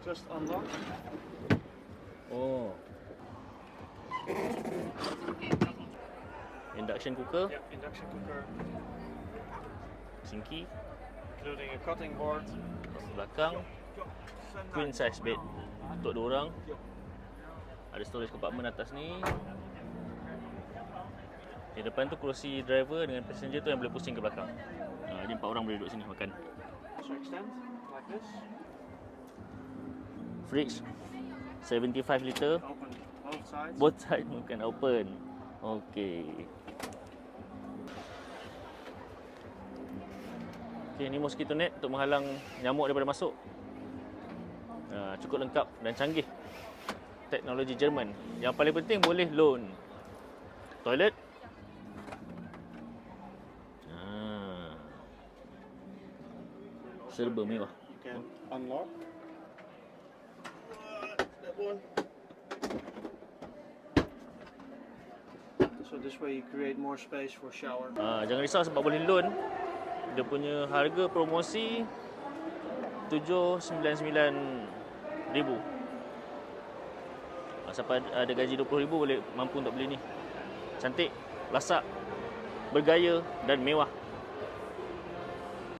just unlock. Oh. Induction cooker, Yeah, induction cooker, sinki, including a cutting board. belakang, queen size bed untuk 2 orang. Ada storage compartment atas ni. Di depan tu kerusi driver dengan passenger tu yang boleh pusing ke belakang. Jadi 4 orang boleh duduk sini makan. Also extend like this. Fridge 75 liter. Open both sides. Both side bukan open. Okey. Okey, ni mosquito net untuk menghalang nyamuk daripada masuk. Cukup lengkap dan canggih. Teknologi Jerman. Yang paling penting boleh loan. Toilet. Serba mewah. You can unlock that one. So this way you create more space for shower. Jangan risau sebab boleh loan. Dia punya harga promosi 799,000. Siapa ada gaji 20,000 boleh mampu untuk beli ni. Cantik, lasak, bergaya dan mewah.